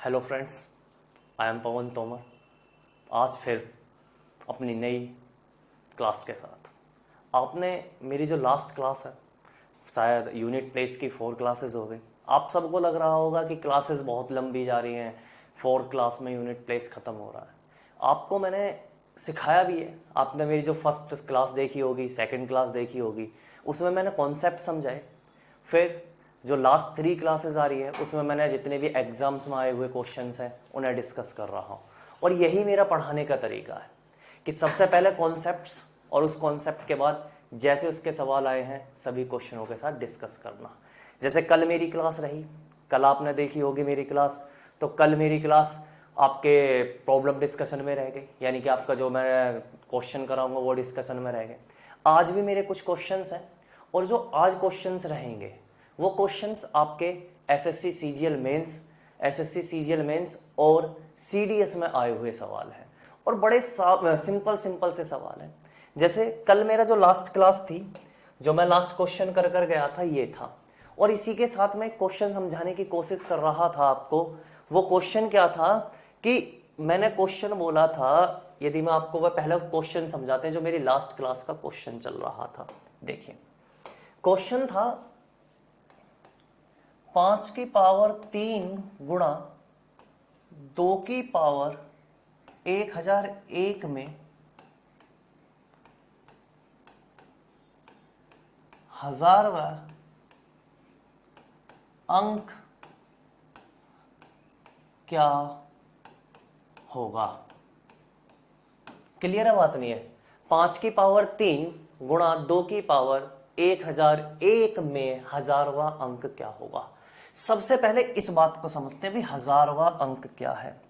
Hello friends, I am पवन तोमर। आज फिर अपनी नई क्लास के साथ। आपने मेरी जो लास्ट क्लास है, शायद यूनिट प्लेस की 4 क्लासेस हो गई। आप सबको लग रहा होगा कि क्लासेस बहुत लंबी जा रही हैं, 4th क्लास में यूनिट प्लेस ख़त्म हो रहा है। आपको मैंने सिखाया भी है। आपने मेरी जो फर्स्ट क्लास देखी होगी, सेकंड क्लास देखी होगी, उसमें मैंने कॉन्सेप्ट समझाए। फिर जो लास्ट 3 क्लासेस आ रही है उसमें मैंने जितने भी एग्जाम्स में आए हुए क्वेश्चंस हैं उन्हें डिस्कस कर रहा हूँ। और यही मेरा पढ़ाने का तरीका है कि सबसे पहले कॉन्सेप्ट्स और उस कॉन्सेप्ट के बाद जैसे उसके सवाल आए हैं सभी क्वेश्चनों के साथ डिस्कस करना। जैसे कल मेरी क्लास रही, कल आपने देखी होगी मेरी क्लास, तो कल मेरी क्लास आपके प्रॉब्लम डिस्कशन में रह गई, यानी कि आपका जो मैं क्वेश्चन कराऊंगा वो डिस्कशन में रह गए। आज भी मेरे कुछ क्वेश्चंस हैं और जो आज क्वेश्चंस रहेंगे वो क्वेश्चंस आपके एसएससी सीजीएल मेंस और सीडीएस में आए हुए सवाल हैं और बड़े सिंपल से सवाल हैं। जैसे कल मेरा जो लास्ट क्लास थी, जो मैं लास्ट क्वेश्चन कर गया था, ये था। और इसी के साथ मैं क्वेश्चन समझाने की कोशिश कर रहा था आपको। वो क्वेश्चन क्या था कि मैंने क्वेश्चन बोला था, यदि मैं आपको वह पहला क्वेश्चन समझाते हैं जो मेरी लास्ट क्लास का क्वेश्चन चल रहा था। देखिए, क्वेश्चन था 5 की पावर 3 गुणा 2 की पावर 1001 में 1000वां अंक क्या होगा। क्लियर है बात? नहीं है? 5 की पावर 3 गुणा 2 की पावर 1001 में 1000वां अंक क्या होगा। सबसे पहले इस बात को समझते हैं भी 1000वां अंक क्या है।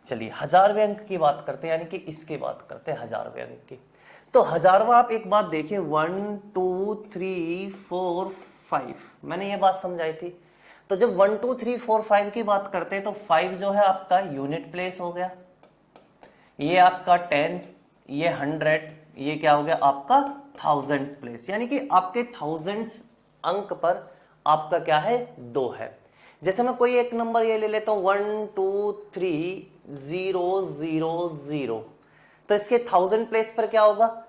चलिए 1000वें अंक की बात करते हैं, यानी कि इसकी बात करते हैं 1000वें अंक की। तो 1000वां, आप एक बात देखिए, 1 2 3 4 5, मैंने ये बात समझाई थी। तो जब 1 2 3 4 5 की बात करते हैं तो 5 जो है आपका यूनिट प्लेस हो गया, ये आपका टेंस, ये 100, ये क्या हो गया आपका थाउजेंड्स प्लेस, यानी कि आपके थाउजेंड्स अंक पर आपका क्या है, 2 है। जैसे मैं कोई एक नंबर ये ले लेता हूं 1 2 3 0 0 0, तो इसके 1000 प्लेस पर क्या होगा,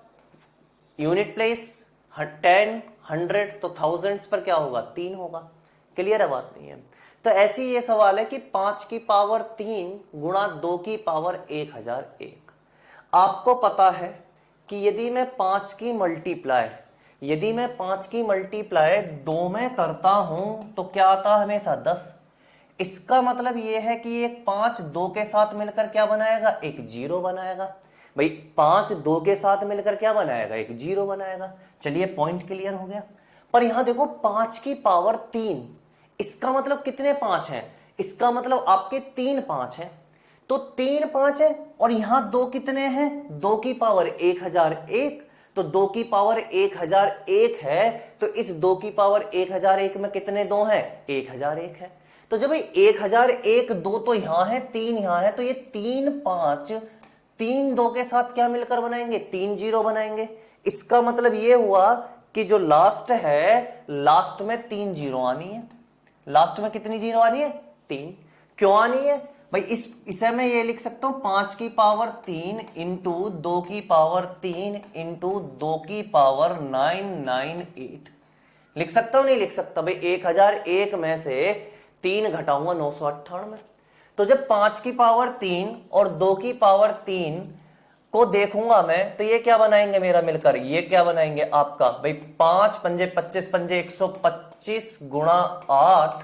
यूनिट प्लेस 10 100, तो थाउजेंड्स पर क्या होगा, 3 होगा। क्लियर है बात? नहीं है? तो ऐसे ही ये सवाल है कि 5 की पावर 3 गुणा 2 की पावर 1001। आपको पता है कि यदि मैं 5 की मल्टीप्लाई 2 में करता हूं तो क्या आता है, हमेशा 10। इसका मतलब यह है कि एक 5 2 के साथ मिलकर क्या बनाएगा, एक 0 बनाएगा। भाई 5 2 के साथ मिलकर क्या बनाएगा, एक 0 बनाएगा। चलिए पॉइंट क्लियर हो गया। पर यहां देखो 5 की पावर 3, इसका मतलब कितने 5 हैं, इसका मतलब आपके 3 5 हैं। तो 3 5 है और यहां 2 कितने हैं, 2 की पावर 1001, तो 2 की पावर 1001 है, तो इस 2 की पावर 1001 में कितने 2 हैं, 1001 है। तो जब 1001 2 तो यहां है, 3 यहां है, तो ये 3 5 3 2 के साथ क्या मिलकर बनाएंगे, 3 0 बनाएंगे। इसका मतलब ये हुआ कि जो लास्ट है, लास्ट में 3 0 आनी है। लास्ट में कितनी 0 आनी है, 3। क्यों आनी है भाई, इसे मैं ये लिख सकता हूं 5 की पावर 3 इंटू 2 की पावर 3 इंटू 2 की पावर 998 लिख सकता हूं, नहीं लिख सकता भाई। 1001 में से 3 घटाऊंगा 998। तो जब 5 की पावर 3 और 2 की पावर 3 को देखूंगा मैं तो ये क्या बनाएंगे मेरा मिलकर, ये क्या बनाएंगे आपका भाई 5 पंजे 25 पंजे 125 गुणा 8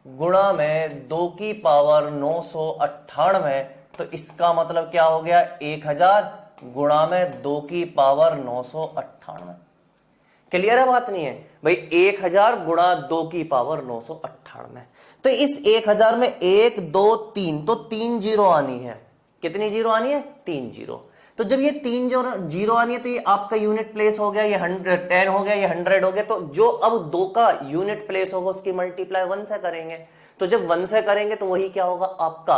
गुणा में 2 की पावर 998, तो इसका मतलब क्या हो गया, 1000 गुणा में 2 की पावर 998। क्लियर है बात? नहीं है भाई? 1000 गुणा 2 की पावर 998, तो इस 1000 में 1 2 3, तो 3 0 आनी है। कितनी 0 आनी है, 3 0। तो जब ये 3 0 आनी है तो ये आपका यूनिट प्लेस हो गया, ये 10 हो गया, ये 100 हो गया। तो जो अब 2 का यूनिट प्लेस होगा उसकी मल्टीप्लाई 1 से करेंगे। तो जब 1 से करेंगे तो वही क्या होगा आपका,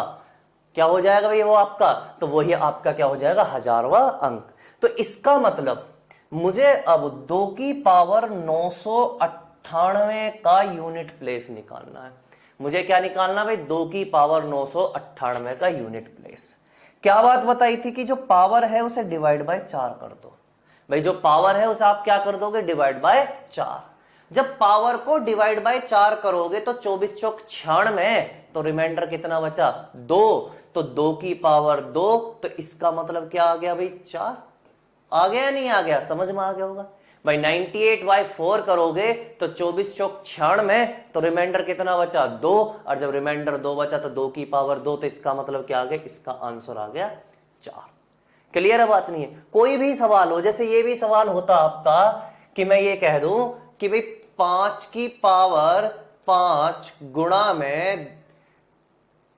क्या हो जाएगा भाई, वो आपका, तो वही आपका क्या हो जाएगा, 1000वां अंक। तो इसका मतलब मुझे अब 2 की पावर 998 का यूनिट प्लेस निकालना है। मुझे क्या निकालना भाई, 2 की पावर 998 का यूनिट प्लेस। क्या बात बताई थी कि जो पावर है उसे डिवाइड बाय 4 कर दो। भाई जो पावर है उसे आप क्या कर दोगे, डिवाइड बाय 4। जब पावर को डिवाइड बाय 4 करोगे तो 24 चौक 96, तो रिमाइंडर कितना बचा, 2। तो 2 की पावर 2, तो इसका मतलब क्या आ गया भाई, 4। आ गया नहीं आ गया, समझ में आ गया होगा भाई। 98/4 करोगे तो 24 चौक 96, तो रिमाइंडर कितना बचा, 2। और जब रिमाइंडर 2 बचा तो 2 की पावर 2, तो इसका मतलब क्या आ गया, इसका आंसर आ गया 4। क्लियर है बात नहीं है। कोई भी सवाल हो, जैसे ये भी सवाल होता आपका कि मैं ये कह दूं कि भाई 5 की पावर 5 गुणा में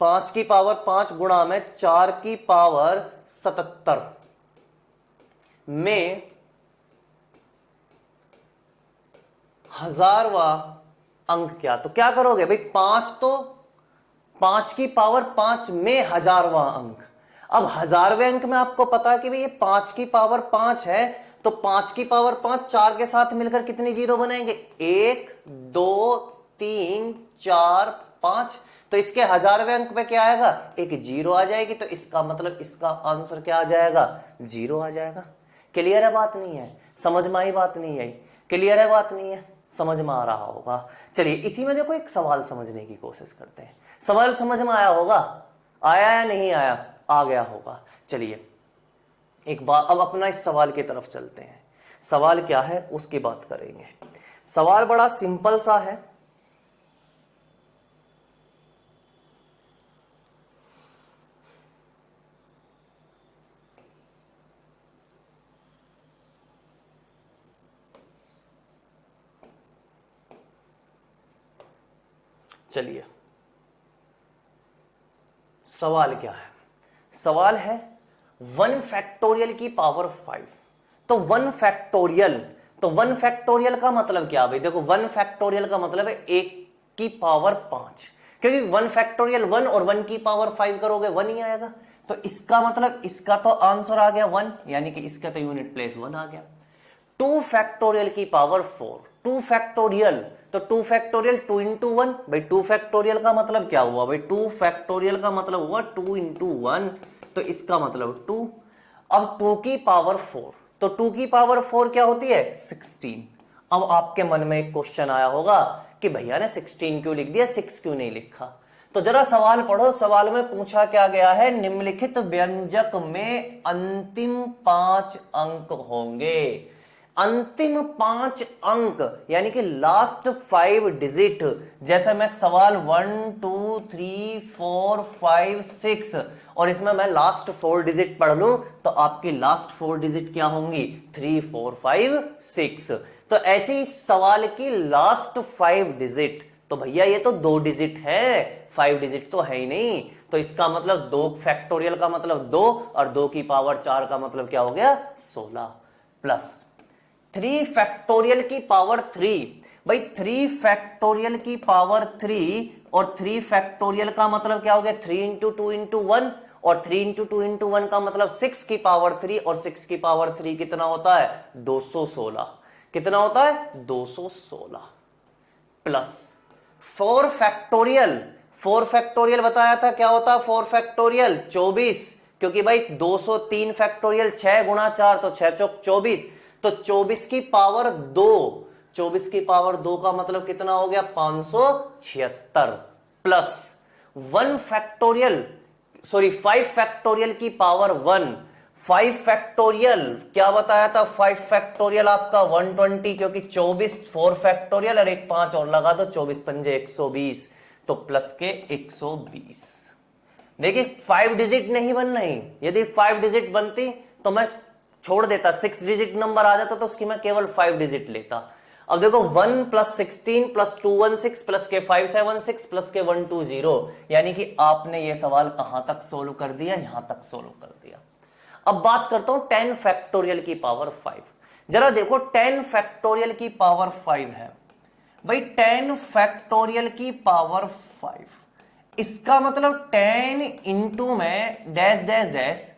5 की पावर 5 गुणा में 4 की पावर 77 में 1000वां अंक क्या, तो क्या करोगे भाई, 5 तो 5 की पावर 5 में 1000वां अंक। अब 1000वें अंक में आपको पता है कि भाई ये 5 की पावर 5 है, तो 5 की पावर 5 4 के साथ मिलकर कितनी जीरो बनाएंगे, 1 2 3 4 5। तो इसके 1000वें अंक पे क्या आएगा, एक जीरो आ जाएगी, तो इसका मतलब इसका आंसर क्या आ जाएगा, जीरो आ जाएगा। क्लियर है बात नहीं है, समझ में आई बात नहीं आई, क्लियर है बात नहीं है, समझ में आ रहा होगा। चलिए इसी में देखो एक सवाल समझने की कोशिश करते हैं। सवाल समझ में आया होगा, आया या नहीं आया, आ गया होगा। चलिए एक बार अब अपना इस सवाल की तरफ चलते हैं। सवाल क्या है उसकी बात करेंगे। सवाल बड़ा सिंपल सा है। चलिए सवाल क्या है, सवाल है 1 फैक्टोरियल की पावर 5। तो 1 फैक्टोरियल, तो 1 फैक्टोरियल का मतलब क्या भाई, देखो 1 फैक्टोरियल का मतलब है 1 की पावर 5, क्योंकि 1 फैक्टोरियल 1 और 1 की पावर 5 करोगे 1 ही आएगा। तो इसका मतलब इसका तो आंसर आ गया 1, यानी कि इसका तो यूनिट प्लेस 1 आ गया। 2 फैक्टोरियल की पावर 4, 2 फैक्टोरियल, तो 2 फैक्टोरियल 2 इंटू 1, भाई 2 फैक्टोरियल का मतलब क्या हुआ भाई, 2 फैक्टोरियल का मतलब हुआ 2 इंटू 1, तो इसका मतलब 2। अब 2 की पावर 4, तो 2 की पावर 4 क्या होती है, 16। अब आपके मन में एक क्वेश्चन आया होगा कि भैया ने 16 क्यों लिख दिया, 6 क्यों नहीं लिखा। तो जरा सवाल पढ़ो, सवाल में पूछा क्या गया है, निम्नलिखित व्यंजक में अंतिम 5 अंक होंगे। अंतिम 5 अंक यानी कि लास्ट 5 डिजिट। जैसे मैं सवाल 1 2 3 4 5 6 और इसमें मैं लास्ट 4 डिजिट पढ़ लूं तो आपकी लास्ट 4 डिजिट क्या होंगी, 3 4 5 6। तो ऐसी सवाल की लास्ट 5 डिजिट, तो भैया ये तो 2 डिजिट है, 5 डिजिट तो है ही नहीं। तो इसका मतलब 2 फैक्टोरियल का मतलब 2 और 2 की पावर 4 का मतलब क्या हो गया, 16 प्लस 3 फैक्टोरियल की पावर 3। भाई 3 फैक्टोरियल की पावर 3 और 3 फैक्टोरियल का मतलब क्या हो गया, 3 इंटू 2 इंटू 1, और 3 इंटू 2 इंटू 1 का मतलब 6 की पावर 3, और 6 की पावर 3 कितना होता है, 216। कितना होता है, 216 प्लस 4 फैक्टोरियल। 4 फैक्टोरियल बताया था क्या होता है, 4 फैक्टोरियल 24, क्योंकि भाई 203 फैक्टोरियल 6 गुणा 4, तो 6 चौक 24, तो 24 की पावर 2, 24 की पावर 2 का मतलब कितना हो गया, 576 प्लस 1 फैक्टोरियल, सॉरी 5 फैक्टोरियल की पावर 1। 5 फैक्टोरियल क्या बताया था, 5 फैक्टोरियल आपका 120, क्योंकि 24 4 फैक्टोरियल और एक 5 और लगा दो, 24 पंजे 120, तो प्लस के 120। देखिए 5 डिजिट नहीं बन रही, यदि 5 डिजिट बनती तो मैं छोड़ देता, 6 डिजिट नंबर आ जाता तो उसकी मैं केवल 5 डिजिट लेता। अब देखो 1 प्लस 16 प्लस 216 प्लस के 576 प्लस के 120, यानी कि आपने ये सवाल कहां तक सोल्व कर दिया, यहां तक सोल्व कर दिया। अब बात करता हूं 10 फैक्टोरियल की पावर 5। जरा देखो 10 फैक्टोरियल की पावर 5 है भाई, 10 फैक्टोरियल की पावर 5, इसका मतलब 10 इंटू में डैश डैश डैश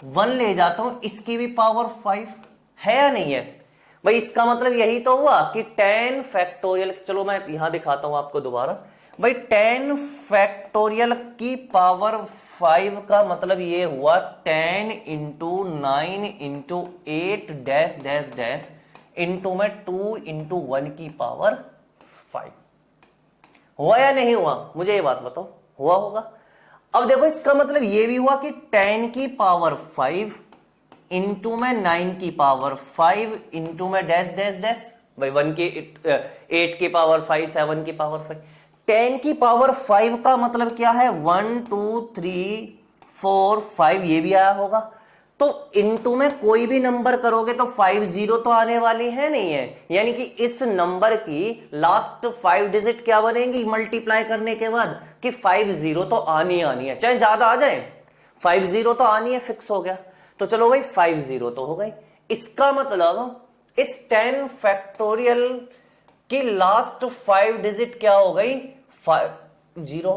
1 ले जाता हूं, इसकी भी पावर 5 है या नहीं है भाई। इसका मतलब यही तो हुआ कि 10 फैक्टोरियल, चलो मैं यहां दिखाता हूं आपको दोबारा भाई 10 फैक्टोरियल की पावर 5 का मतलब ये हुआ 10 into 9 into 8 dash dash dash into में 2 इंटू 1 की पावर 5। हुआ या नहीं हुआ, मुझे ये बात बताओ, हुआ होगा। अब देखो इसका मतलब ये भी हुआ कि 10 की पावर 5 इंटू में 9 की पावर 5 इंटू में डैश डैश डैश, भाई 1 की 8 की पावर 5 7 की पावर 5। 10 की पावर 5 का मतलब क्या है 1 2 3 4 5, ये भी आया होगा। तो इनटू में कोई भी नंबर करोगे तो 5 जीरो तो आने वाली है नहीं है, यानी कि इस नंबर की लास्ट 5 डिजिट क्या बनेंगी मल्टीप्लाई करने के बाद, कि 5 जीरो तो आनी है, चाहे ज्यादा आ जाए 5 जीरो तो आनी है, फिक्स हो गया। तो चलो भाई 5 जीरो तो हो गई। इसका मतलब इस 10 फैक्टोरियल की लास्ट 5 डिजिट क्या हो गई, 5 जीरो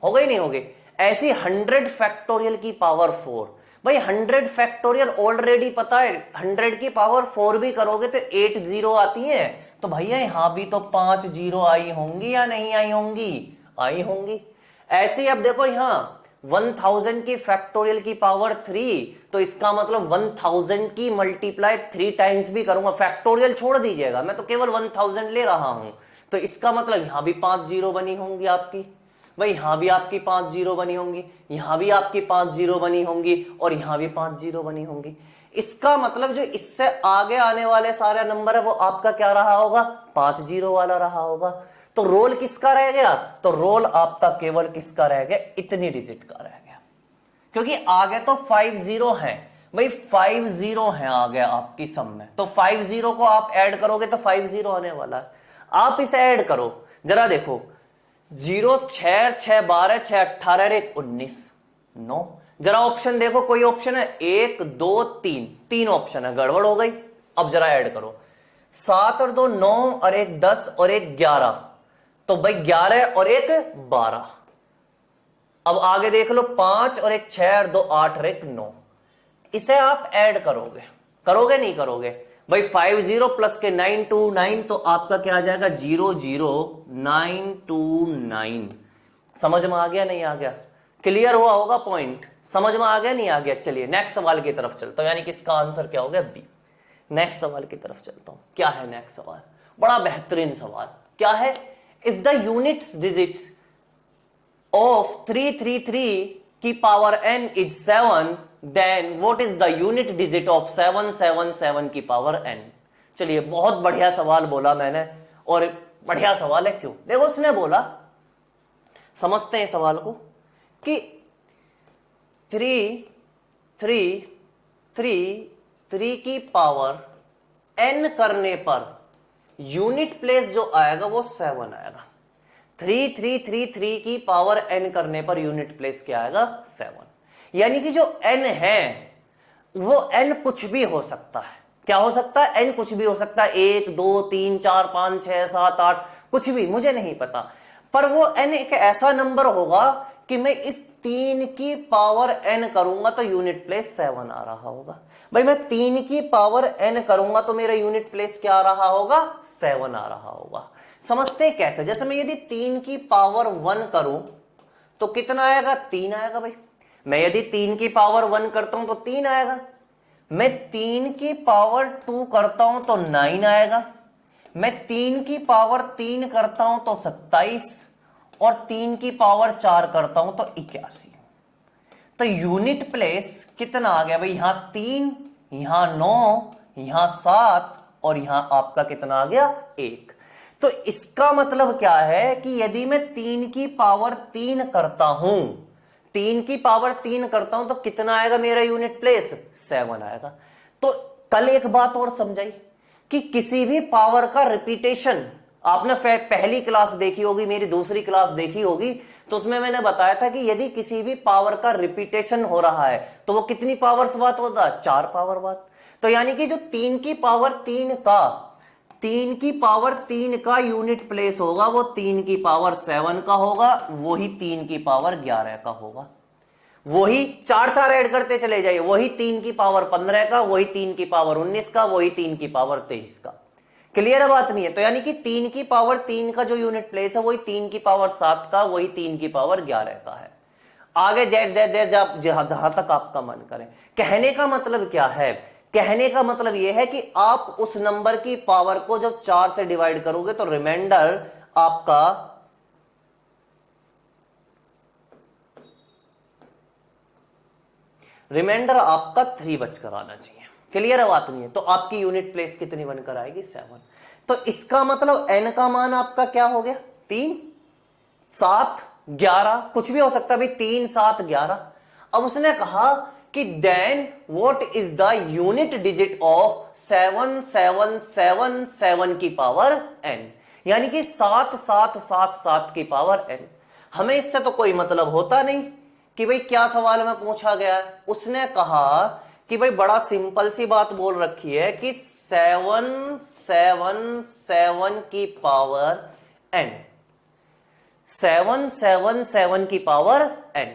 हो गई नहीं हो गई। ऐसी 100 फैक्टोरियल की पावर 4, भाई 100 फैक्टोरियल ऑलरेडी पता है, 100 की पावर 4 भी करोगे तो 8 जीरो आती है। तो भैया यहां भी तो 5 जीरो आई होंगी या नहीं आई होंगी, आई होंगी। ऐसे अब देखो यहां 1000 की फैक्टोरियल की पावर 3, तो इसका मतलब 1000 की मल्टीप्लाई 3 टाइम्स भी करूंगा, फैक्टोरियल छोड़ दीजिएगा, मैं तो केवल 1000 ले रहा हूं। तो इसका मतलब यहां भी 5 जीरो बनी होंगी आपकी, भाई यहां भी आपकी 5 जीरो बनी होंगी, यहां भी आपकी 5 जीरो बनी होंगी, और यहां भी 5 जीरो बनी होंगी। इसका मतलब जो इससे आगे आने वाले सारे नंबर है वो आपका क्या रहा होगा, 5 जीरो वाला रहा होगा। तो रोल किसका रह गया, तो रोल आपका केवल किसका रह गया, इतनी डिजिट का रह गया, क्योंकि आगे तो 5 जीरो है, भाई 5 जीरो है आगे आपकी सम में। तो 5 जीरो को आप ऐड करोगे तो 5 जीरो आने वाला है। आप इसे ऐड करो जरा, देखो 0 6 6 12 6 18 1 19 9। जरा ऑप्शन देखो, कोई ऑप्शन है 1 2 3, 3 ऑप्शन है, गड़बड़ हो गई। अब जरा ऐड करो, 7 और 2 9 और 1 10 और 1 11, तो भाई 11 और 1 12। अब आगे देख लो 5 और 1 6 और 2 8 और 1 9। इसे आप ऐड करोगे, करोगे नहीं करोगे, भाई 5 जीरो प्लस के 9 2 9, तो आपका क्या आ जाएगा 0 0 9 2 9। समझ में आ गया नहीं आ गया, क्लियर हुआ होगा पॉइंट, समझ में आ गया नहीं आ गया। चलिए नेक्स्ट सवाल की तरफ चलता हूं, यानी कि इसका आंसर क्या हो गया बी। नेक्स्ट सवाल की तरफ चलता हूं, क्या है नेक्स्ट सवाल, बड़ा बेहतरीन सवाल। क्या है, if the units digits of 333 की power n is 7, then what is the unit digit of 777 की पावर n। चलिए बहुत बढ़िया सवाल बोला मैंने, और बढ़िया सवाल है, क्यों, देखो उसने बोला, समझते हैं सवाल को, कि 3 की पावर n करने पर यूनिट प्लेस जो आएगा वो 7 आएगा। 3 की पावर n करने पर यूनिट प्लेस क्या आएगा, 7। यानी कि जो n है वो n कुछ भी हो सकता है, क्या हो सकता है, n कुछ भी हो सकता है, 1 2 3 4 5 6 7 8, कुछ भी, मुझे नहीं पता, पर वो n एक ऐसा नंबर होगा कि मैं इस 3 की पावर n करूंगा तो यूनिट प्लेस 7 आ रहा होगा। भाई मैं 3 की पावर n करूंगा तो मेरा यूनिट प्लेस क्या आ रहा होगा, 7 आ रहा होगा। समझते हैं कैसे, जैसे मैं यदि 3 की पावर 1 करूं तो कितना आएगा, 3 आएगा। भाई मैं यदि 3 की पावर 1 करता हूं तो 3 आएगा, मैं 3 की पावर 2 करता हूं तो 9 आएगा, मैं 3 की पावर 3 करता हूं तो 27, और 3 की पावर 4 करता हूं तो 81। तो यूनिट प्लेस कितना आ गया भाई, यहां 3, यहां 9, यहां 7, और यहां आपका कितना आ गया, 1। तो इसका मतलब क्या है कि यदि मैं 3 की पावर 3 करता हूं, 3 की पावर 3 करता हूं तो कितना आएगा मेरा यूनिट प्लेस, 7 आएगा। तो कल एक बात और समझाई कि किसी भी पावर का रिपीटेशन, आपने पहली क्लास देखी होगी, मेरी दूसरी क्लास देखी होगी, तो उसमें मैंने बताया था कि यदि किसी भी पावर का रिपीटेशन हो रहा है तो वो कितनी पावर्स बात होता है, 4 पावर बात। तो यानी कि जो 3 की पावर 3 का यूनिट प्लेस होगा वो 3 की पावर 7 का होगा, वही 3 की पावर 11 का होगा, वही 4 4 ऐड करते चले जाइए, वही 3 की पावर 15 का, वही 3 की पावर 19 का, वही 3 की पावर 23 का। क्लियर है बात नहीं है? तो यानी कि 3 की पावर 3 का जो यूनिट प्लेस है वही 3 की पावर 7 का, वही 3 की पावर 11 का है। आगे जहां तक आपका मन करे। कहने का मतलब क्या है? कहने का मतलब यह है कि आप उस नंबर की पावर को जब 4 से डिवाइड करोगे तो रिमाइंडर आपका रिमाइंडर आपका 3 बचकर आना चाहिए। क्लियर है बात नहीं है? तो आपकी यूनिट प्लेस कितनी बनकर आएगी? 7। तो इसका मतलब n का मान आपका क्या हो गया? 3, 7, 11, कुछ भी हो सकता है भाई, 3, 7, 11। अब उसने कहा कि then what is the unit digit of 7777 की पावर n, यानी कि 7777 की पावर n। हमें इससे तो कोई मतलब होता नहीं कि भाई क्या सवाल में पूछा गया है। उसने कहा कि भाई बड़ा सिंपल सी बात बोल रखी है कि 777 की पावर n, 777 की पावर n।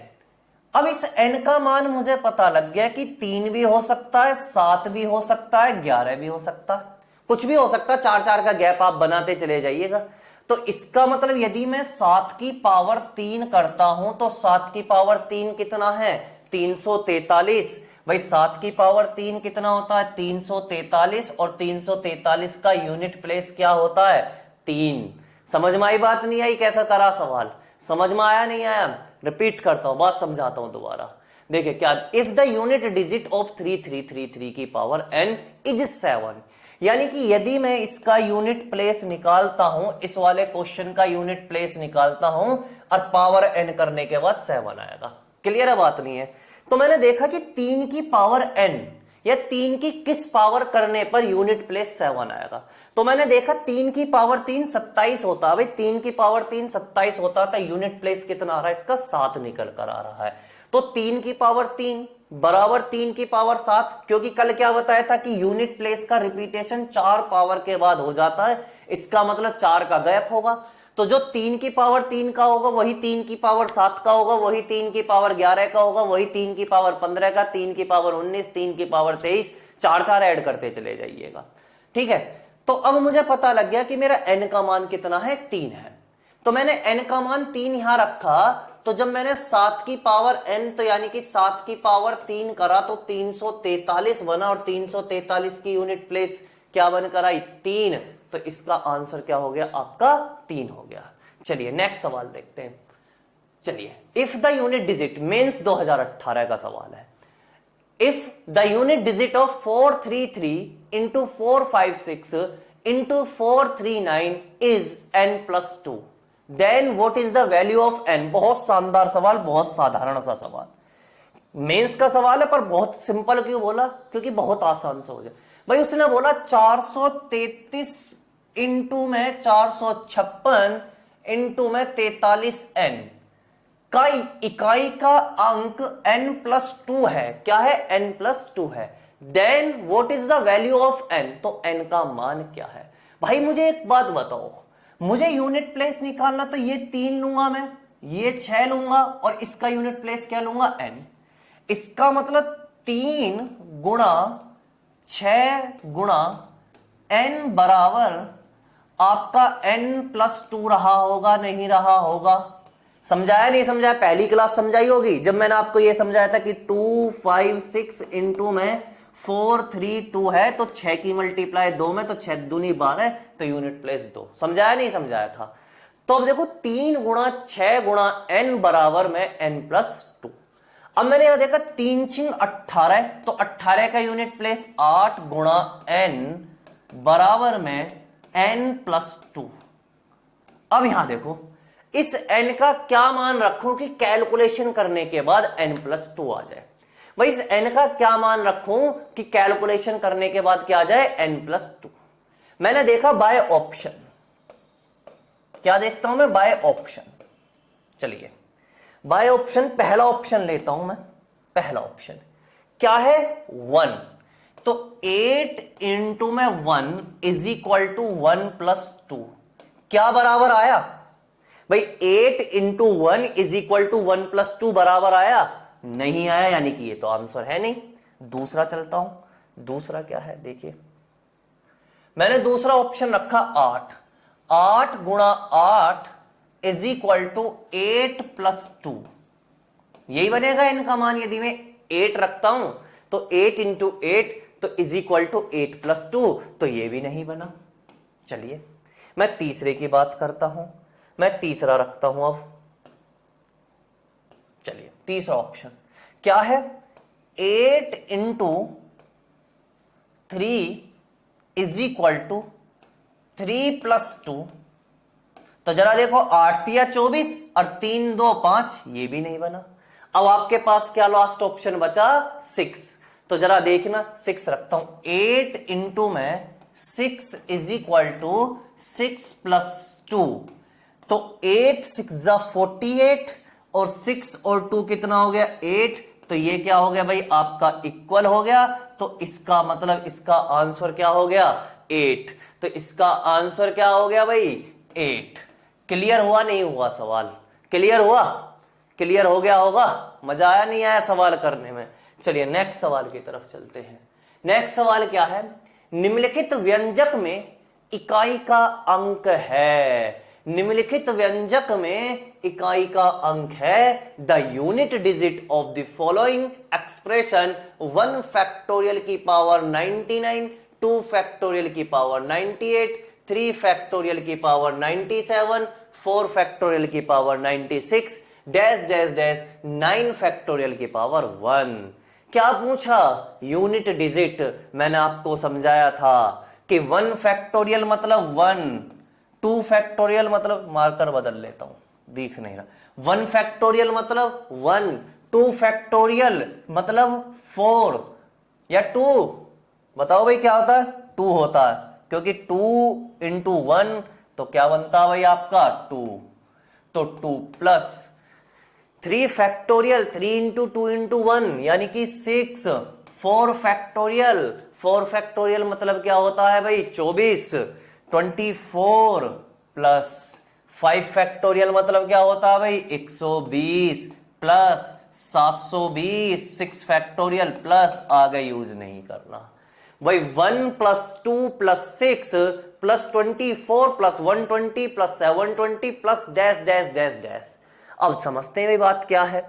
अब इस n का मान मुझे पता लग गया कि 3 भी हो सकता है, 7 भी हो सकता है, 11 भी हो सकता है, कुछ भी हो सकता है। 4-4 का गैप आप बनाते चले जाइएगा। तो इसका मतलब यदि मैं 7 की पावर 3 करता हूं तो 7 की पावर 3 कितना है? 343। भाई 7 की पावर 3 कितना होता है? 343, और 343 का यूनिट प्लेस क्या होता है? 3। समझ में आई बात नहीं आई? कैसा करा सवाल? समझ में आया नहीं आया? रिपीट करता हूं, बात समझाता हूं दोबारा। देखिए क्या, if the unit digit of 3333 की पावर n इज 7, यानी कि यदि मैं इसका यूनिट प्लेस निकालता हूं, इस वाले क्वेश्चन का यूनिट प्लेस निकालता हूं और पावर n करने के बाद 7 आएगा। क्लियर है बात नहीं है? तो मैंने देखा कि 3 की पावर n या 3 की किस पावर करने पर यूनिट प्लेस 7 आएगा। तो मैंने देखा 3 की पावर 3 27 होता है। भाई 3 की पावर 3 27 होता था, यूनिट प्लेस कितना आ रहा है इसका? 7 निकल कर आ रहा है। तो 3 की पावर 3 बराबर 3 की पावर 7, क्योंकि कल क्या बताया था कि यूनिट प्लेस का रिपीटेशन 4 पावर के बाद हो जाता है, इसका मतलब 4 का गैप होगा। तो जो 3 की पावर 3 का होगा वही 3 की पावर 7 का होगा, वही 3 की पावर 11 का होगा, वही 3 की पावर 15 का, 3 की पावर 19, 3 की पावर 23, 4 ऐड करते चले जाइएगा। ठीक है, तो अब मुझे पता लग गया कि मेरा n का मान कितना है? 3 है। तो मैंने n का मान 3 यहां रखा। तो जब मैंने 7 की पावर n, तो यानी कि 7 की पावर 3 करा तो 343 बना, और 343 की यूनिट प्लेस क्या बनकर आई? 3। तो इसका आंसर क्या हो गया आपका? 3 हो गया। चलिए नेक्स्ट सवाल देखते हैं। चलिए, if the unit digit, means 2018 का सवाल है। If the unit digit of 433 into 456 into 439 is n plus 2, then what is the value of n? बहुत शानदार सवाल, बहुत साधारण सा सवाल। मेंस का सवाल है पर बहुत सिंपल क्यों बोला? क्योंकि बहुत आसान सा हो जाए। भाई उसने बोला 433 इंटू में 456 इंटू में 43n का इकाई का अंक n प्लस 2 है। क्या है? n प्लस 2 है। Then what is the value of n? तो n का मान क्या है? भाई मुझे एक बात बताओ, मुझे यूनिट प्लेस निकालना, तो ये 3 लूंगा मैं, ये 6 लूंगा, और इसका यूनिट प्लेस क्या लूंगा? n। इसका मतलब 3 गुणा 6 गुणा n बराबर आपका n प्लस 2 रहा होगा, नहीं रहा होगा? समझाया नहीं समझाया? पहली क्लास समझाई होगी जब मैंने आपको यह समझाया था कि 256 इंटू में 432 है, तो 6 की मल्टीप्लाई 2 में, तो 6 दूनी 12, तो यूनिट प्लेस 2। समझाया नहीं समझाया था? तो अब देखो 3 गुणा 6 गुणा n बराबर में n प्लस 2। अब मैंने यहां देखा 3 छिंग 18, तो 18 का यूनिट प्लेस 8 गुणा n बराबर में n प्लस 2। अब यहां देखो इस n का क्या मान रखूं कि कैलकुलेशन करने के बाद n प्लस 2 आ जाए? भाई इस n का क्या मान रखूं कि कैलकुलेशन करने के बाद क्या आ जाए? n plus 2। मैंने देखा बाय ऑप्शन। क्या देखता हूं मैं? By option. चलिए बाय ऑप्शन, पहला ऑप्शन लेता हूं मैं। पहला ऑप्शन क्या है? 1। तो 8 इंटू में 1 इज इक्वल टू 1 प्लस 2। क्या बराबर आया? भाई 8 into 1 is equal to 1 plus 2 बराबर आया? नहीं आया, यानी कि ये तो आंसर है नहीं। दूसरा चलता हूं। दूसरा क्या है देखिए, मैंने दूसरा ऑप्शन रखा 8, 8 गुणा 8 इज इक्वल टू 8 प्लस 2, यही बनेगा इनका मान। यदि मैं 8 रखता हूं तो 8 इंटू 8 तो इज इक्वल टू 8 प्लस 2, तो ये भी नहीं बना। चलिए मैं तीसरे की बात करता हूं, मैं तीसरा रखता हूं अब। चलिए तीसरा ऑप्शन क्या है, 8 into 3 is equal to 3 plus 2। तो जरा देखो 8 या 24 और 3 2 5, ये भी नहीं बना। अब आपके पास क्या लास्ट ऑप्शन बचा, 6। तो जरा देखना 6 रखता हूं, 8 इंटू में 6 इज इक्वल टू 6 प्लस 2। तो 8 6 जा 48 और 6 और 2 कितना हो गया 8। तो ये क्या हो गया भाई आपका इक्वल हो गया। तो इसका मतलब इसका आंसर क्या हो गया 8। तो इसका आंसर क्या हो गया भाई 8। क्लियर हुआ नहीं हुआ सवाल, क्लियर हुआ, क्लियर हो गया होगा, मजा आया नहीं आया सवाल करने में। चलिए नेक्स्ट सवाल की तरफ चलते हैं। नेक्स्ट सवाल क्या है, निम्नलिखित व्यंजक में इकाई का अंक है। निम्नलिखित व्यंजक में इकाई का अंक है the unit digit of the following expression 1 factorial की पावर 99, 2 फैक्टोरियल की पावर 98, 3 फैक्टोरियल की पावर 97, 4 फैक्टोरियल की power 96, dash dash dash 9 factorial की पावर 1। क्या पूछा, यूनिट डिजिट। मैंने आपको समझाया था कि 1 फैक्टोरियल मतलब 1, 2 फैक्टोरियल मतलब, मार्कर बदल लेता हूं दिख नहीं रहा, 1 फैक्टोरियल मतलब 1, 2 फैक्टोरियल मतलब 4 या 2। बताओ भाई क्या होता है, 2 होता है, क्योंकि 2 इंटू 1 तो क्या बनता है भाई आपका 2। तो 2 प्लस 3 फैक्टोरियल, 3 इंटू 2 इंटू 1 यानी कि 6। 4 फैक्टोरियल, 4 फैक्टोरियल मतलब क्या होता है भाई 24, 24 प्लस 5 फैक्टोरियल मतलब क्या होता है भाई 120 प्लस 720, 6 फैक्टोरियल प्लस आगे यूज नहीं करना भाई। 1 plus 2 plus 6 plus 24 plus 120 plus 720 plus dash dash dash dash. अब समझते हैं भाई बात क्या है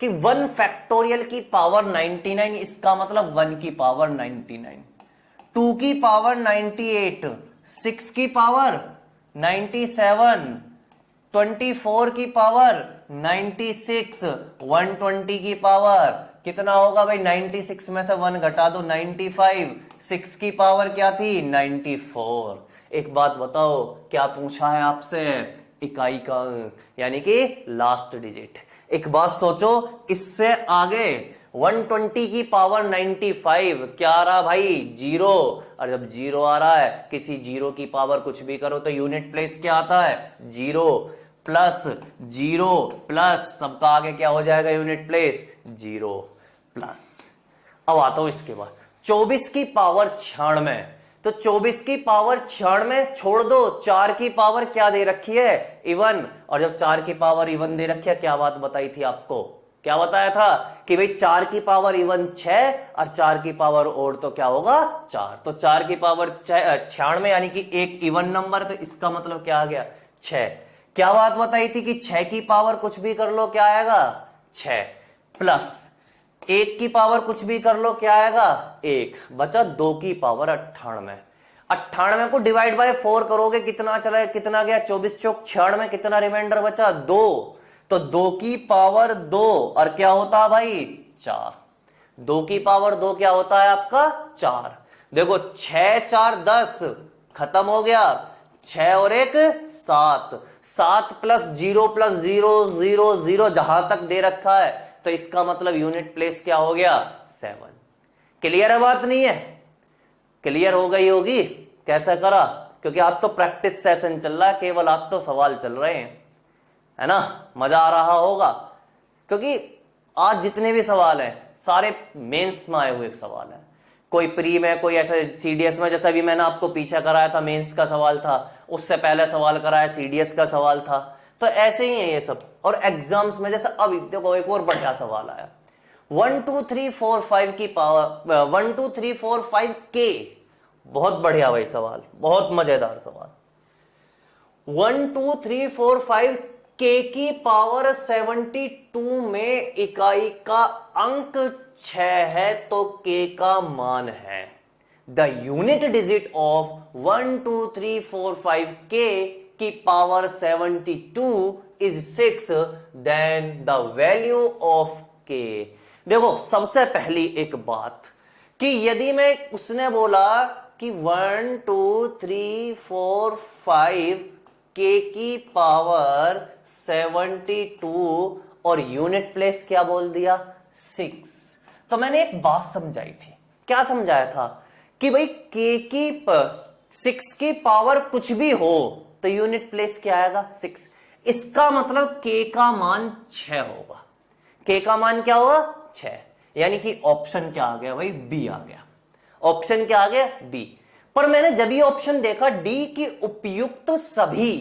कि 1 फैक्टोरियल की पावर 99, इसका मतलब 1 की पावर 99, 2 की पावर 98, 6 की पावर 97, 24 की पावर 96, 120 की पावर कितना होगा भाई 96 में से 1 घटा दो 95, 6 की पावर क्या थी 94। एक बात बताओ, क्या पूछा है आपसे, इकाई का अंक यानी कि लास्ट डिजिट। एक बात सोचो, इससे आगे 120 की पावर 95 क्या आ रहा भाई 0। और जब 0 आ रहा है, किसी 0 की पावर कुछ भी करो तो यूनिट प्लेस क्या आता है 0 प्लस 0 प्लस सबका आगे क्या हो जाएगा यूनिट प्लेस 0 प्लस। अब आता हूं इसके बाद 24 की पावर 96। तो 24 की पावर 96 छोड़ दो, 4 की पावर क्या दे रखी है इवन। और जब 4 की पावर इवन दे रखी है, क्या बात बताई थी आपको, क्या बताया था कि भाई 4 की पावर इवन 6 और 4 की पावर और तो क्या होगा 4। तो 4 की पावर 96 यानी कि एक इवन नंबर, तो इसका मतलब क्या आ गया 6। क्या बात बताई थी कि 6 की पावर कुछ भी कर लो क्या आएगा 6 प्लस 1 की पावर कुछ भी कर लो क्या आएगा 1, बचा 2 की पावर 98। 98 को डिवाइड बाय 4 करोगे कितना चला, कितना गया 24 चौक 96, कितना रिमाइंडर बचा 2। तो 2 की पावर 2 और क्या होता है भाई 4। 2 की पावर 2 क्या होता है आपका 4। देखो 6 4 10 खत्म हो गया, 6 और 1 7, 7 प्लस 0 प्लस 0 0 0 जहां तक दे रखा है, तो इसका मतलब यूनिट प्लेस क्या हो गया 7। क्लियर है बात नहीं है, क्लियर हो गई होगी। कैसा करा, क्योंकि आज तो प्रैक्टिस सेशन चल रहा है, केवल आज तो सवाल चल रहे हैं, है ना, मजा आ रहा होगा। क्योंकि आज जितने भी सवाल हैं सारे मेंस में आए हुए सवाल हैं, कोई प्री में, कोई ऐसे सीडीएस में, जैसा भी मैंने आपको पीछे कराया था मेंस का सवाल था, उससे पहले सवाल कराया सीडीएस का सवाल था, तो ऐसे ही है ये सब। और एग्जाम्स में जैसे अब देखो एक और बढ़िया सवाल आया, 1 2 3 4 5 की पावर 1 2 3 4 5 के बहुत बढ़िया भाई सवाल, बहुत मजेदार सवाल। 1 2 3 4 5 के की पावर 72 में इकाई का अंक 6 है तो के का मान है। द यूनिट डिजिट ऑफ 1 2 3 4 5 के की power 72 is 6, then the value of K. देखो सबसे पहली एक बात कि यदि मैं उसने बोला कि 1 2 3 4 5 के की पावर 72 और यूनिट प्लेस क्या बोल दिया 6, तो मैंने एक बात समझाई थी। क्या समझाया था कि भाई के की 6 की पावर कुछ भी हो तो यूनिट प्लेस क्या आएगा 6। इसका मतलब के का मान 6 होगा। के का मान क्या होगा 6, यानी कि ऑप्शन क्या आ गया भाई बी आ गया। ऑप्शन क्या आ गया बी। पर मैंने जब ये ऑप्शन देखा डी की उपयुक्त सभी,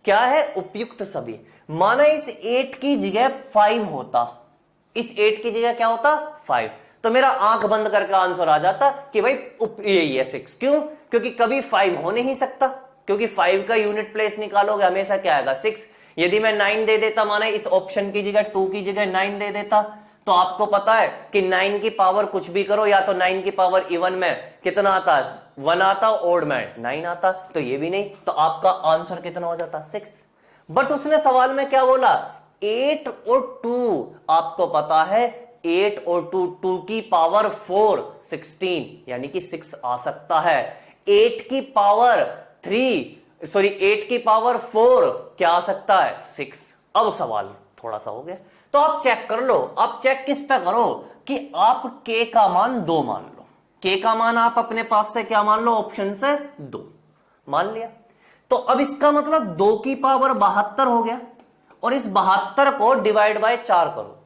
क्या है उपयुक्त सभी, माना इस 8 की जगह 5 होता, इस 8 की जगह क्या होता 5, तो मेरा आंख बंद करके आंसर आ जाता कि भाई यही है 6। क्यों? क्योंकि कभी 5 हो नहीं सकता, क्योंकि 5 का यूनिट प्लेस निकालोगे हमेशा क्या आएगा 6। यदि मैं 9 दे देता, माना इस ऑप्शन की जगह 2 की जगह 9 दे देता, तो आपको पता है कि 9 की पावर कुछ भी करो, या तो 9 की पावर इवन में कितना आता है 1 आता, ओड में 9 आता, तो ये भी नहीं, तो आपका आंसर कितना हो जाता 6। बट उसने सवाल में क्या बोला 8 और 2, आपको पता है 8 और 2, 2 की पावर 4 16, यानी कि 6 आ सकता है। 8 की पावर 3 सॉरी 8 की पावर 4 क्या आ सकता है 6। अब सवाल थोड़ा सा हो गया, तो आप चेक कर लो। आप चेक किस पे करो कि आप के का मान 2 मान लो। के का मान आप अपने पास से क्या मान लो, ऑप्शन से 2 मान लिया। तो अब इसका मतलब 2 की पावर 72 हो गया, और इस 72 को डिवाइड बाय 4 करो।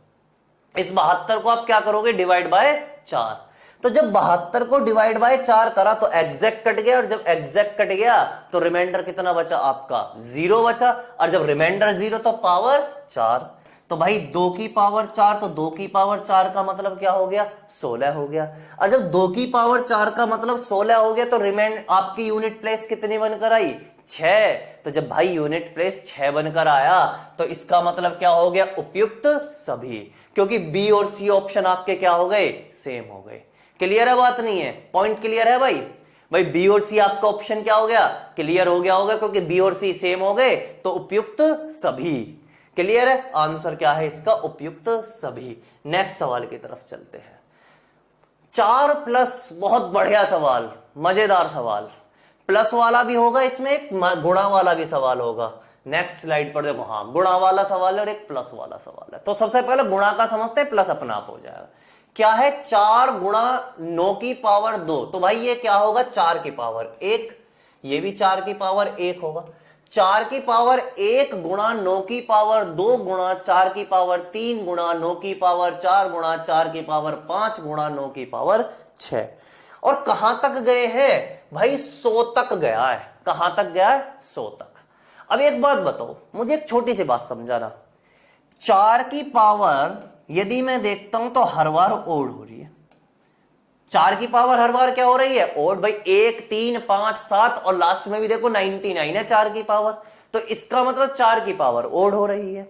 इस 72 को आप क्या करोगे डिवाइड बाय 4। तो जब 72 को डिवाइड बाय 4 करा तो एग्जैक्ट कट गया, और जब एग्जैक्ट कट गया तो रिमाइंडर कितना बचा आपका 0 बचा, और जब रिमाइंडर 0 तो पावर 4। तो भाई 2 की पावर 4, तो 2 की पावर 4 का मतलब क्या हो गया 16 हो गया। और जब 2 की पावर 4 का मतलब 16 हो गया तो रिमाइंड आपकी यूनिट प्लेस कितनी बनकर आई 6। तो जब भाई यूनिट प्लेस 6 बनकर आया तो इसका मतलब क्या हो गया उपयुक्त सभी, क्योंकि बी और सी ऑप्शन आपके क्या हो गए सेम हो गए। क्लियर है बात नहीं है, पॉइंट क्लियर है भाई। भाई बी और सी आपका ऑप्शन क्या हो गया क्लियर हो गया होगा, क्योंकि बी और सी सेम हो गए तो उपयुक्त सभी। क्लियर है, आंसर क्या है इसका उपयुक्त सभी। नेक्स्ट सवाल की तरफ चलते हैं। 4 प्लस, बहुत बढ़िया सवाल, मजेदार सवाल। प्लस वाला भी होगा इसमें, एक गुणा वाला भी सवाल होगा। नेक्स्ट स्लाइड पर देखो, हाँ गुणा वाला सवाल है और एक प्लस वाला सवाल है। तो सबसे पहले गुणा का समझते हैं, प्लस अपना आप हो जाएगा। क्या है 4 गुणा 9 की पावर 2, तो भाई ये क्या होगा 4 की पावर 1, ये भी 4 की पावर 1 होगा। 4 की पावर 1 गुणा 9 की पावर 2 गुणा 4 की पावर 3 गुणा 9 की पावर 4 गुणा 4 की पावर 5 गुणा 9 की पावर 6। और कहां तक गए हैं भाई 100 तक गया है। कहां तक गया है 100 तक। अब एक बात बताओ, मुझे एक छोटी सी बात समझाना। 4 की पावर यदि मैं देखता हूं तो हर बार ओड हो रही है। 4 की पावर हर बार क्या हो रही है ओड। भाई 1 3 5 7 और लास्ट में भी देखो 99 है 4 की पावर, तो इसका मतलब 4 की पावर ओड हो रही है।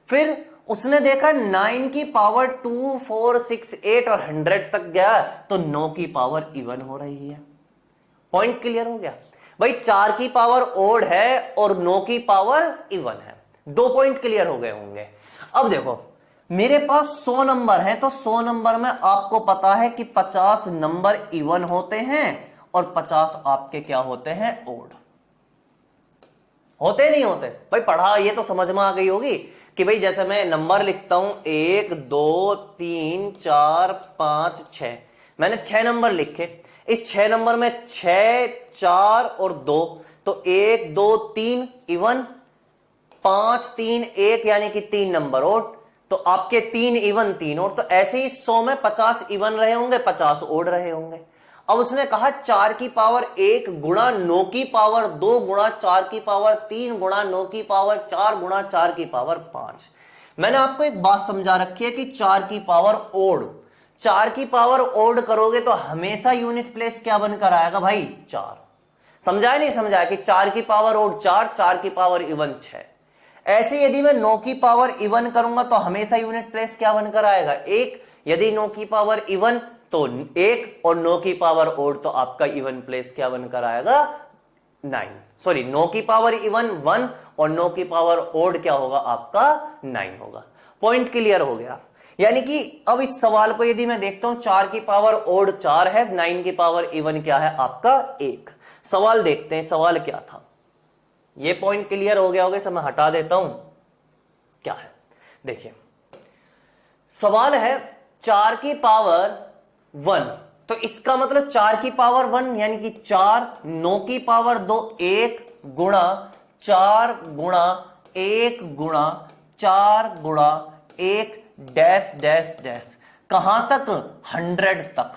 फिर उसने देखा 9 की पावर 2 4 6 8 और 100 तक गया, तो 9 की पावर इवन हो रही है। पॉइंट क्लियर हो गया भाई। 4 की पावर ओड है और 9 की पावर इवन है। 2 पॉइंट क्लियर हो गए होंगे। अब देखो मेरे पास 100 नंबर है, तो 100 नंबर में आपको पता है कि 50 नंबर इवन होते हैं और 50 आपके क्या होते हैं ओड। होते नहीं होते भाई, पढ़ा ये तो समझ में आ गई होगी कि भाई जैसे मैं नंबर लिखता हूं 1 2 3 4 5 6, मैंने 6 नंबर लिखे। इस 6 नंबर में 6 4 और 2, तो 1 2 3 इवन, 5 3 1 यानी कि 3 नंबर ओड, तो आपके 3 इवन 3 ओड। तो ऐसे ही 100 में 50 इवन रहे होंगे 50 ओड रहे होंगे। अब उसने कहा 4 की पावर 1 गुणा 9 की पावर 2 गुणा 4 की पावर 3 गुणा 9 की पावर 4 गुणा 4 की पावर 5। मैंने आपको एक बात समझा रखी है कि 4 की पावर ओड, 4 की पावर ओड करोगे तो हमेशा यूनिट प्लेस क्या बनकर आएगा भाई 4। समझाया नहीं समझाया कि 4 की पावर ओड 4, 4 की पावर इवन 6। ऐसे यदि मैं 9 की पावर इवन करूंगा तो हमेशा यूनिट प्लेस क्या बनकर आएगा 1। यदि 9 की पावर इवन तो 1 और 9 की पावर ओड तो आपका इवन प्लेस क्या बनकर आएगा 9। सॉरी 9 की पावर इवन 1 और 9 की पावर ओड क्या होगा आपका 9 होगा। पॉइंट क्लियर हो गया। यानी कि अब इस सवाल को यदि मैं देखता हूं 4 की पावर ओड 4 है, 9 की पावर इवन क्या है आपका 1। सवाल देखते हैं सवाल क्या था। ये पॉइंट क्लियर हो गया होगा, इसे मैं हटा देता हूं। क्या है देखिए, सवाल है 4 की पावर 1, तो इसका मतलब 4 की पावर 1 यानी कि 4, 9 की पावर 2 1 गुणा 4 गुणा 1 गुणा 4 गुणा 1 डैश डैश डैश, कहां तक 100 तक।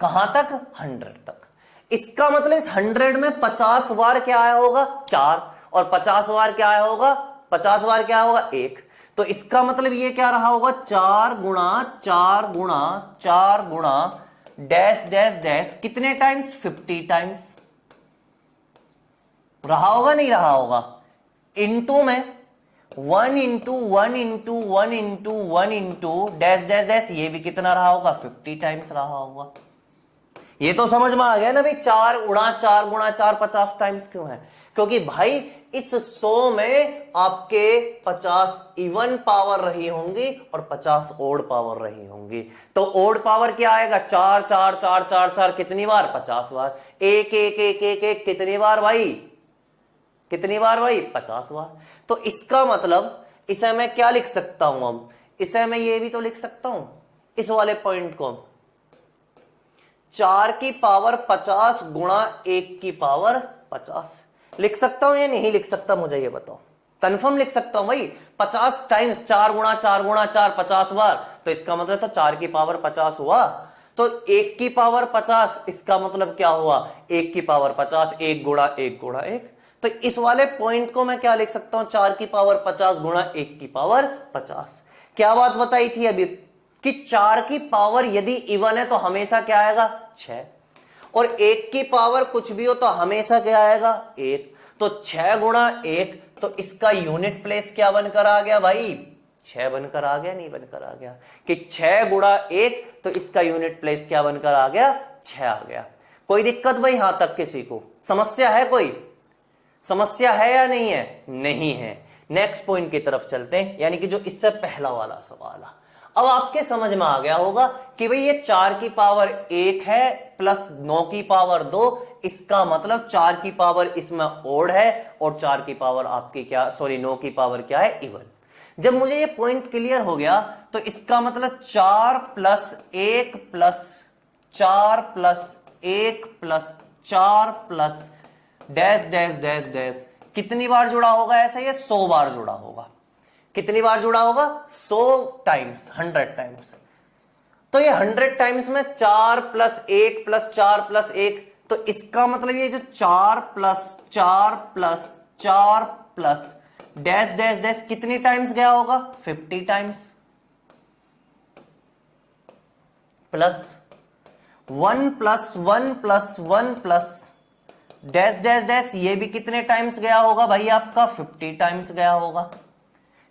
कहां तक 100 तक। इसका मतलब इस 100 में 50 बार क्या आया होगा 4, और 50 बार क्या आया होगा 50 बार क्या होगा 1। तो इसका मतलब ये क्या रहा होगा 4 गुणा 4 गुणा 4 गुणा डैश डैश डैश, कितने टाइम्स 50 टाइम्स रहा होगा नहीं रहा होगा। इनटू में 1 into 1 into 1 into 1 into dash dash dash, ये भी कितना रहा होगा 50 टाइम्स रहा होगा। ये तो समझ में आ गया ना भाई 4 गुणा 4 गुणा 4 50 टाइम्स क्यों है, क्योंकि भाई इस 100 में आपके 50 इवन पावर रही होंगी और 50 ओड पावर रही होंगी। तो ओड पावर क्या आएगा 4 4 4 4 4, कितनी बार 50 बार। 1 1 1 1 1 कितनी बार भाई, कितनी बार भाई 50 बार। तो इसका मतलब इसे मैं क्या लिख सकता हूं, अब इसे मैं ये भी तो लिख सकता हूं इस वाले पॉइंट को 4 की पावर 50 गुणा 1 की पावर 50 लिख सकता हूं या नहीं लिख सकता, मुझे ये बताओ। कंफर्म लिख सकता हूं भाई 50 टाइम्स 4 गुणा 4 गुणा 4 50 बार, तो इसका मतलब तो 4 की पावर 50 हुआ। तो 1 की पावर 50, इसका मतलब क्या हुआ 1 की पावर 50, 1 गुणा 1 गुणा 1। तो इस वाले पॉइंट को मैं क्या लिख सकता हूं 4 की पावर 50 गुणा 1 की पावर 50। क्या बात बताई थी अभी कि 4 की पावर यदि इवन है तो हमेशा क्या आएगा 6, और 1 की पावर कुछ भी हो तो हमेशा क्या आएगा 1। तो 6 गुणा 1, तो इसका यूनिट प्लेस क्या बनकर आ गया भाई 6 बनकर आ गया, नहीं बनकर आ गया कि 6 गुणा 1, तो इसका यूनिट प्लेस क्या बनकर आ गया 6 आ गया। कोई दिक्कत भाई यहां तक किसी को समस्या है, कोई समस्या है या नहीं है, नहीं है। नेक्स्ट पॉइंट की तरफ चलते हैं, यानी कि जो इससे पहला वाला सवाल है। अब आपके समझ में आ गया होगा कि भाई ये 4 की पावर 1 है प्लस 9 की पावर 2, इसका मतलब 4 की पावर इसमें ओड है और 4 की पावर आपकी क्या, सॉरी 9 की पावर क्या है इवन। जब मुझे ये पॉइंट क्लियर हो गया तो इसका मतलब 4 plus 1 plus 4 plus 1 plus 4 plus dash dash dash dash, कितनी बार जुड़ा होगा ऐसा, ये 100 बार जुड़ा होगा। कितनी बार जुड़ा होगा 100 टाइम्स, 100 टाइम्स। तो ये 100 टाइम्स में 4 प्लस 1 प्लस 4 प्लस 1, तो इसका मतलब ये जो 4 plus 4 plus 4 plus dash dash dash कितनी टाइम्स गया होगा 50 times, plus 1 plus 1 plus 1 plus dash dash dash, ये भी कितने टाइम्स गया होगा भाई आपका 50 टाइम्स गया होगा।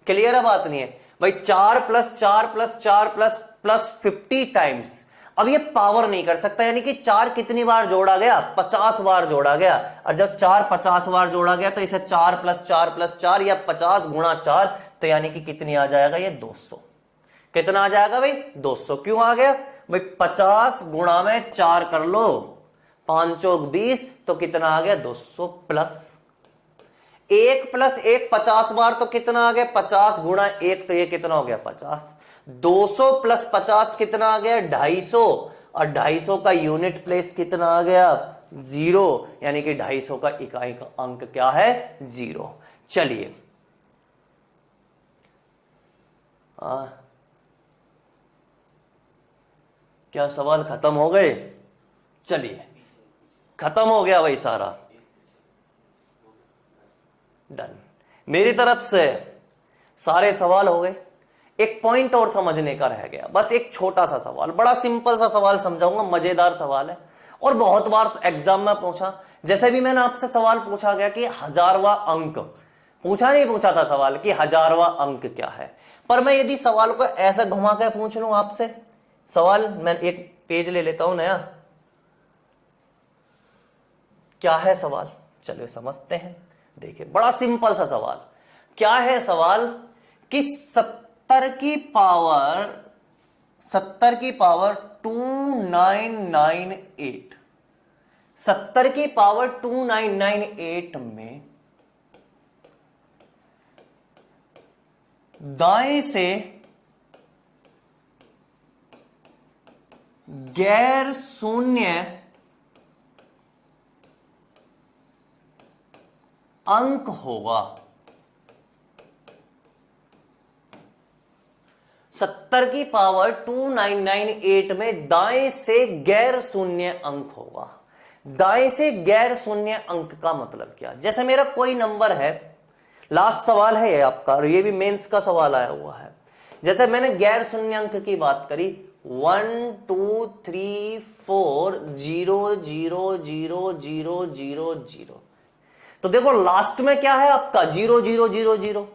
क्लियर है बात नहीं है भाई 4 plus 4 plus 4 plus plus 50 times. अब ये पावर नहीं कर सकता, यानी कि 4 कितनी बार जोड़ा गया 50 बार जोड़ा गया, और जब 4 50 बार जोड़ा गया तो इसे 4 प्लस 4 प्लस 4 या 50 गुणा 4, तो यानी कि कितनी आ जाएगा ये 200। कितना आ जाएगा भाई 200। क्यों आ गया भाई 50 गुणा में 4 कर लो, 5 चौक 20, तो कितना आ गया 200 प्लस 1 प्लस 1 50 बार, तो कितना आ गया 50 गुणा 1, तो ये कितना हो गया 50। 200 प्लस 50 कितना आ गया 250, और 250 का यूनिट प्लेस कितना आ गया 0, यानी कि 250 का इकाई का अंक क्या है 0। चलिए क्या सवाल खत्म हो गए, चलिए खत्म हो गया भाई सारा, डन। मेरी तरफ से सारे सवाल हो गए। एक पॉइंट और समझने का रह गया, बस एक छोटा सा सवाल, बड़ा सिंपल सा सवाल समझाऊंगा, मजेदार सवाल है और बहुत बार एग्जाम में पूछा। जैसे भी मैंने आपसे सवाल पूछा गया कि 1000वां अंक, पूछा था सवाल कि 1000वां अंक क्या है, पर मैं यदि सवाल को ऐसा घुमा कर पूछ लूं आपसे, सवाल मैं एक पेज ले लेता हूं नया, क्या है सवाल, चलिए समझते हैं। देखिए बड़ा सिंपल सा सवाल, क्या है सवाल कि 70 की पावर 2998, 70 की पावर 2998 में दाएं से गैर शून्य अंक होगा। 70 की पावर 2998 में दाएं से गैर शून्य अंक होगा। दाएं से गैर शून्य अंक का मतलब क्या, जैसे मेरा कोई नंबर है, लास्ट सवाल है ये आपका और ये भी मेंस का सवाल आया हुआ है। जैसे मैंने गैर शून्य अंक की बात करी 1 2 3 4 0 0 0 0 0 0, तो देखो लास्ट में क्या है आपका 0 0 0 0,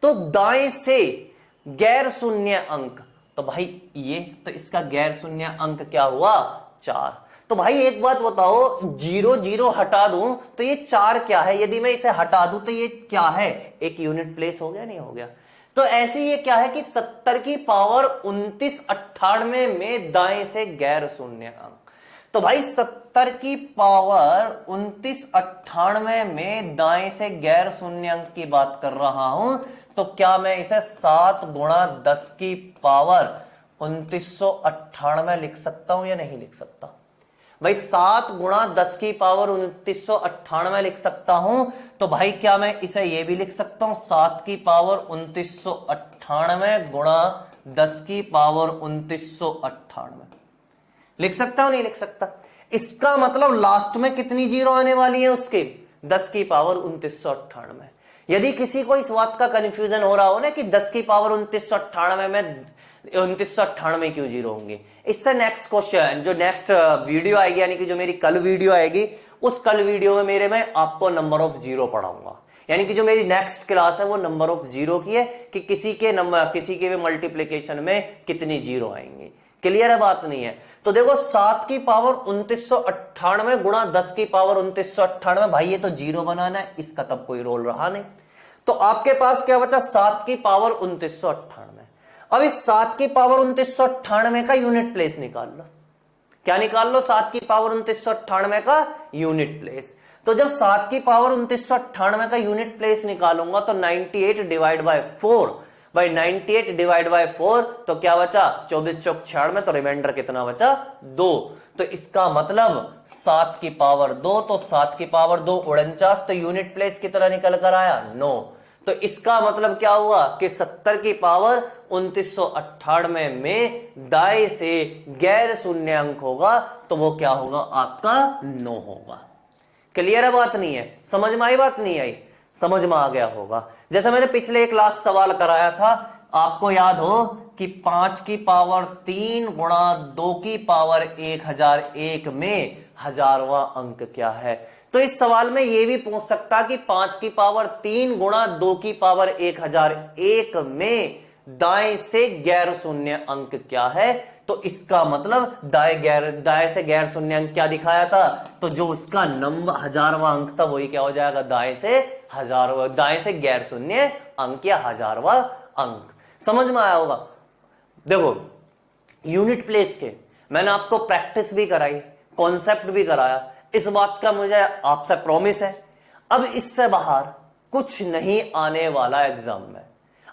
तो दाएं से गैर शून्य अंक, तो भाई ये तो इसका गैर शून्य अंक क्या हुआ 4। तो भाई एक बात बताओ, 0 0 हटा दूं तो ये 4 क्या है, यदि मैं इसे हटा दूं तो ये क्या है, एक यूनिट प्लेस हो गया नहीं हो गया। तो ऐसे ये क्या है कि 70 की पावर 2998 में दाएं से गैर शून्य अंक, तो भाई 70 की पावर 2998 में दाएं से गैर शून्य अंक की बात कर रहा हूं, तो क्या मैं इसे 7 गुणा 10 की पावर 2998 लिख सकता हूं या नहीं लिख सकता? भाई 7 गुणा 10 की पावर 2998 लिख सकता हूं, तो भाई क्या मैं इसे ये भी लिख सकता हूं 7 की पावर 2998 गुणा 10 की पावर 2998 लिख सकता हूं नहीं लिख सकता? इसका मतलब लास्ट में कितनी जीरो आने वाली है उसके 10 की पावर 2998। यदि किसी को इस बात का कंफ्यूजन हो रहा हो ना कि 10 की पावर 2998 में 2998 क्यों जीरो होंगे, इससे नेक्स्ट क्वेश्चन जो नेक्स्ट वीडियो आएगी, यानी कि जो मेरी कल वीडियो आएगी, उस कल वीडियो में मेरे में आपको नंबर ऑफ जीरो पढ़ाऊंगा। यानी कि जो मेरी नेक्स्ट क्लास है वो नंबर ऑफ जीरो की है कि किसी के भी मल्टीप्लीकेशन में कितनी जीरो आएंगी। क्लियर है बात नहीं है? तो देखो 7 की पावर 2998 गुणा 10 की पावर 2998, भाई ये तो जीरो बनाना है, इसका तब कोई रोल रहा नहीं। तो आपके पास क्या बचा 7 की पावर 2998। अब इस 7 की पावर 2998 का यूनिट प्लेस निकाल लो। क्या निकाल लो? 7 की पावर 2998 का यूनिट प्लेस। तो जब 7 की पावर 2998 का यूनिट प्लेस निकालूंगा तो 98 डिवाइड बाय 4, भाई 98 डिवाइड बाय 4 तो क्या बचा 24 चौक 96, तो रिमाइंडर कितना बचा 2। तो इसका मतलब 7 की पावर 2, तो 7 की पावर 2 49, तो यूनिट प्लेस की तरह निकल कर आया 9। तो इसका मतलब क्या हुआ कि 70 की पावर 2998 में दाएं से गैर शून्य अंक होगा, तो वो क्या होगा आपका 9 होगा। क्लियर है बात नहीं है? समझ में आई बात नहीं आई? समझ में आ गया होगा। जैसे मैंने पिछले एक लास्ट सवाल कराया था, आपको याद हो कि 5 की पावर 3 गुणा 2 की पावर 1001 में 1000वां अंक क्या है। तो इस सवाल में यह भी पूछ सकता कि 5 की पावर 3 गुणा 2 की पावर 1001 में दाएं से गैर शून्य अंक क्या है। तो इसका मतलब दाएं से गैर शून्य अंक क्या दिखाया था, तो जो उसका नंबर 1000वां अंक था वही क्या हो जाएगा दाएं से गैर शून्य अंक या 1000वां अंक। समझ में आया होगा? देखो यूनिट प्लेस के मैंने आपको प्रैक्टिस भी कराई, कॉन्सेप्ट भी कराया, इस बात का मुझे आपसे प्रॉमिस है अब इससे बाहर कुछ नहीं आने वाला एग्जाम में।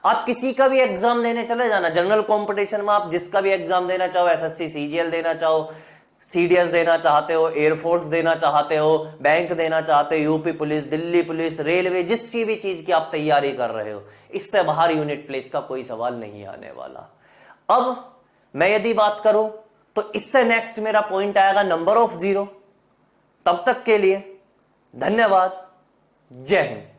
आप किसी का भी एग्जाम देने चले जाना, जनरल कंपटीशन में आप जिसका भी एग्जाम देना चाहो, एसएससी सीजीएल देना चाहो, सीडीएस देना चाहते हो, एयरफोर्स देना चाहते हो, बैंक देना चाहते हो, UP police, Delhi police, railway, जिसकी भी चीज की आप तैयारी कर रहे हो, इससे बाहर यूनिट प्लेस का कोई सवाल नहीं आने वाला। अब मैं यदि बात करूं तो इससे नेक्स्ट मेरा पॉइंट आएगा नंबर ऑफ जीरो। तब तक के लिए धन्यवाद, जय हिंद।